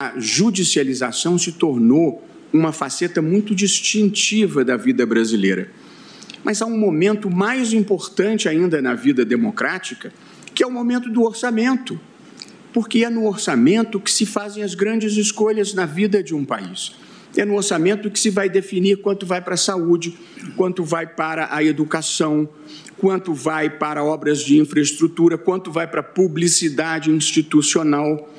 A judicialização se tornou uma faceta muito distintiva da vida brasileira. Mas há um momento mais importante ainda na vida democrática, que é o momento do orçamento, porque é no orçamento que se fazem as grandes escolhas na vida de um país. É no orçamento que se vai definir quanto vai para a saúde, quanto vai para a educação, quanto vai para obras de infraestrutura, quanto vai para a publicidade institucional.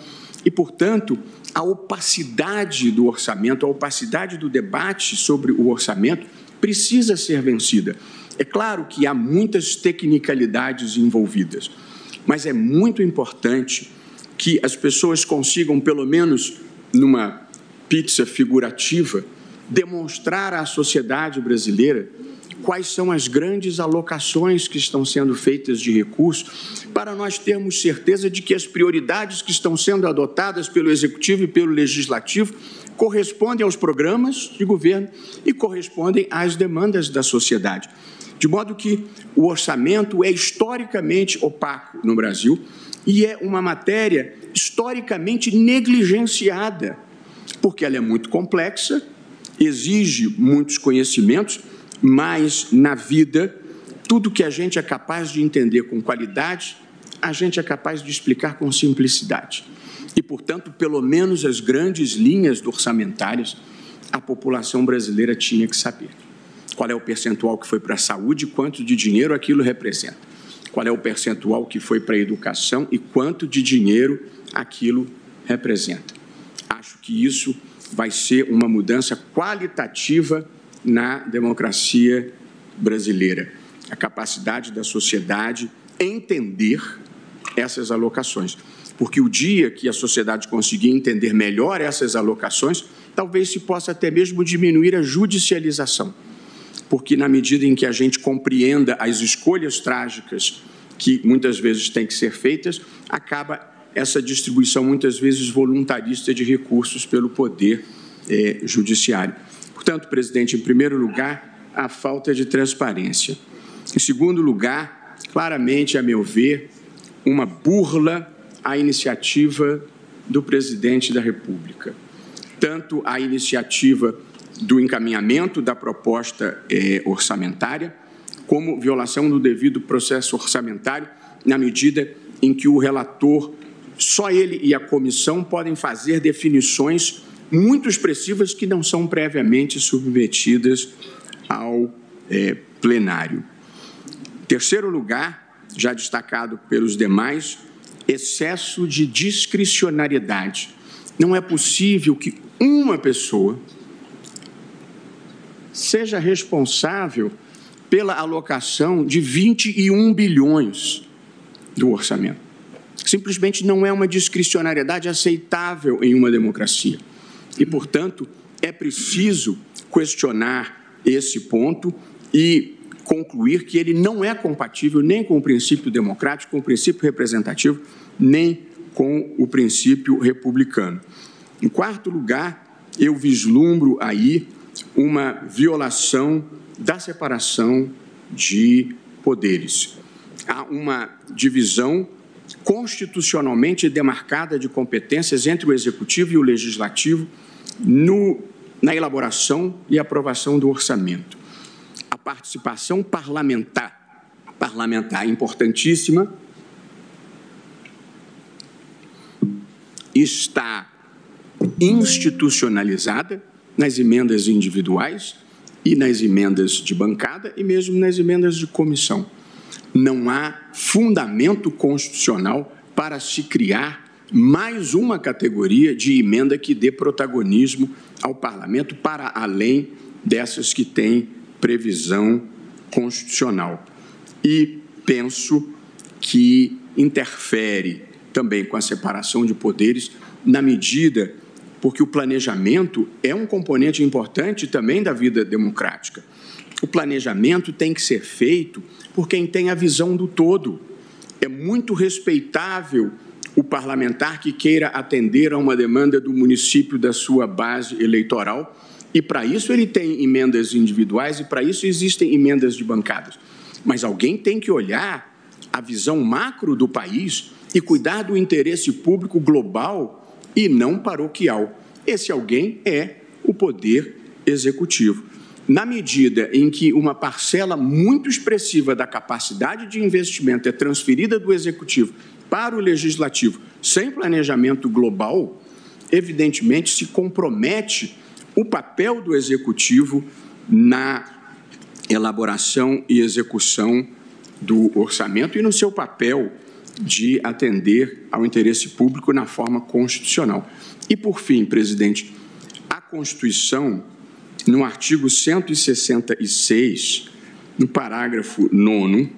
E, portanto, a opacidade do orçamento, a opacidade do debate sobre o orçamento precisa ser vencida. É claro que há muitas tecnicalidades envolvidas, mas é muito importante que as pessoas consigam, pelo menos numa pizza figurativa, demonstrar à sociedade brasileira quais são as grandes alocações que estão sendo feitas de recursos, para nós termos certeza de que as prioridades que estão sendo adotadas pelo Executivo e pelo Legislativo correspondem aos programas de governo e correspondem às demandas da sociedade. De modo que o orçamento é historicamente opaco no Brasil e é uma matéria historicamente negligenciada, porque ela é muito complexa, exige muitos conhecimentos, mas na vida, tudo que a gente é capaz de entender com qualidade, a gente é capaz de explicar com simplicidade. E, portanto, pelo menos as grandes linhas orçamentárias, a população brasileira tinha que saber. Qual é o percentual que foi para a saúde, quanto de dinheiro aquilo representa. Qual é o percentual que foi para a educação e quanto de dinheiro aquilo representa. Acho que isso vai ser uma mudança qualitativa na democracia brasileira. A capacidade da sociedade entender essas alocações. Porque o dia que a sociedade conseguir entender melhor essas alocações, talvez se possa até mesmo diminuir a judicialização. Porque na medida em que a gente compreenda as escolhas trágicas que muitas vezes têm que ser feitas, acaba essa distribuição muitas vezes voluntarista de recursos pelo poder judiciário. Portanto, presidente, em primeiro lugar, a falta de transparência. Em segundo lugar, claramente, a meu ver, uma burla à iniciativa do presidente da República. Tanto a iniciativa do encaminhamento da proposta orçamentária, como violação do devido processo orçamentário, na medida em que o relator, só ele e a comissão podem fazer definições muito expressivas que não são previamente submetidas ao plenário. Em terceiro lugar, já destacado pelos demais, excesso de discricionariedade. Não é possível que uma pessoa seja responsável pela alocação de 21 bilhões do orçamento. Simplesmente não é uma discricionariedade aceitável em uma democracia. E, portanto, é preciso questionar esse ponto e concluir que ele não é compatível nem com o princípio democrático, com o princípio representativo, nem com o princípio republicano. Em quarto lugar, eu vislumbro aí uma violação da separação de poderes. Há uma divisão constitucionalmente demarcada de competências entre o Executivo e o Legislativo na elaboração e aprovação do orçamento. A participação parlamentar importantíssima, está institucionalizada nas emendas individuais e nas emendas de bancada e mesmo nas emendas de comissão. Não há fundamento constitucional para se criar mais uma categoria de emenda que dê protagonismo ao parlamento para além dessas que têm previsão constitucional. E penso que interfere também com a separação de poderes na medida porque o planejamento é um componente importante também da vida democrática. O planejamento tem que ser feito por quem tem a visão do todo. É muito respeitável o parlamentar que queira atender a uma demanda do município da sua base eleitoral, e para isso ele tem emendas individuais e para isso existem emendas de bancadas. Mas alguém tem que olhar a visão macro do país e cuidar do interesse público global e não paroquial. Esse alguém é o Poder Executivo. Na medida em que uma parcela muito expressiva da capacidade de investimento é transferida do Executivo para o Legislativo sem planejamento global, evidentemente se compromete o papel do Executivo na elaboração e execução do orçamento e no seu papel de atender ao interesse público na forma constitucional. E, por fim, presidente, a Constituição, no artigo 166, no parágrafo 9º,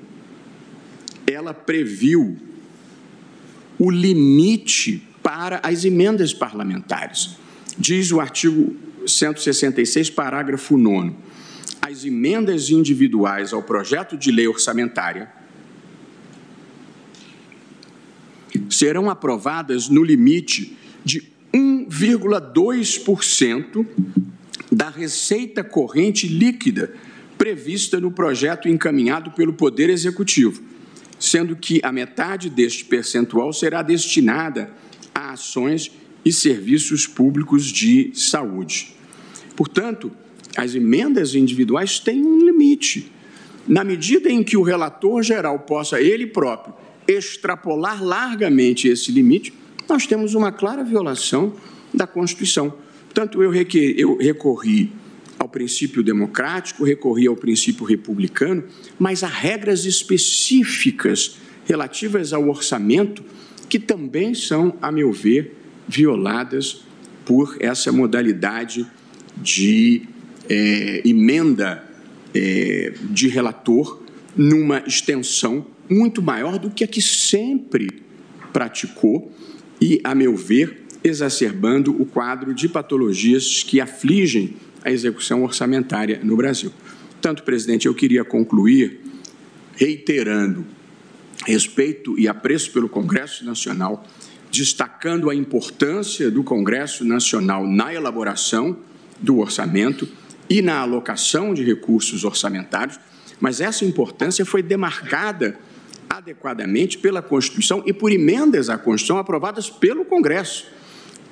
ela previu o limite para as emendas parlamentares. Diz o artigo 166, parágrafo 9º, as emendas individuais ao projeto de lei orçamentária serão aprovadas no limite de 1,2% da receita corrente líquida prevista no projeto encaminhado pelo Poder Executivo, sendo que a metade deste percentual será destinada a ações e serviços públicos de saúde. Portanto, as emendas individuais têm um limite. Na medida em que o relator geral possa, ele próprio, extrapolar largamente esse limite, nós temos uma clara violação da Constituição. Portanto, eu recorri ao princípio democrático, recorri ao princípio republicano, mas há regras específicas relativas ao orçamento que também são, a meu ver, violadas por essa modalidade de emenda de relator numa extensão muito maior do que a que sempre praticou e, a meu ver, exacerbando o quadro de patologias que afligem a execução orçamentária no Brasil. Portanto, presidente, eu queria concluir reiterando respeito e apreço pelo Congresso Nacional, destacando a importância do Congresso Nacional na elaboração do orçamento e na alocação de recursos orçamentários, mas essa importância foi demarcada adequadamente pela Constituição e por emendas à Constituição aprovadas pelo Congresso,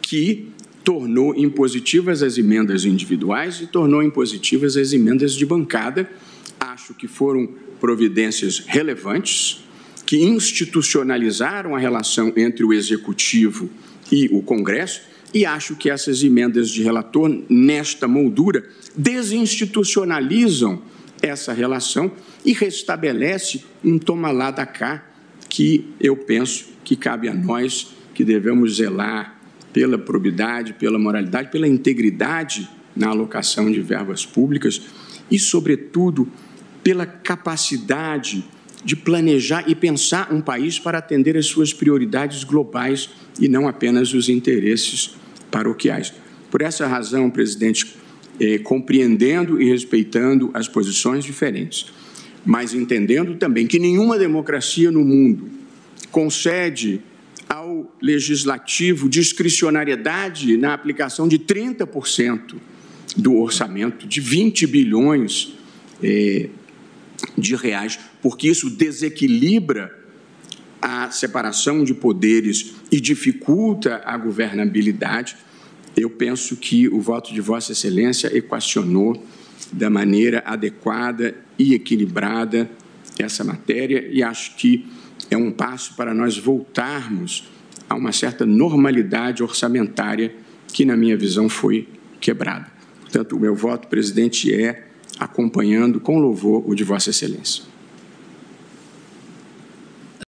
que tornou impositivas as emendas individuais e tornou impositivas as emendas de bancada. Acho que foram providências relevantes, que institucionalizaram a relação entre o Executivo e o Congresso, e acho que essas emendas de relator, nesta moldura, desinstitucionalizam essa relação e restabelece um toma lá da cá que eu penso que cabe a nós, que devemos zelar pela probidade, pela moralidade, pela integridade na alocação de verbas públicas e, sobretudo, pela capacidade de planejar e pensar um país para atender às suas prioridades globais e não apenas os interesses paroquiais. Por essa razão, presidente, compreendendo e respeitando as posições diferentes, mas entendendo também que nenhuma democracia no mundo concede ao legislativo discricionariedade na aplicação de 30% do orçamento, de 20 bilhões de reais, porque isso desequilibra a separação de poderes e dificulta a governabilidade. Eu penso que o voto de Vossa Excelência equacionou da maneira adequada e equilibrada essa matéria e acho que é um passo para nós voltarmos a uma certa normalidade orçamentária que, na minha visão, foi quebrada. Portanto, o meu voto, presidente, é acompanhando com louvor o de Vossa Excelência.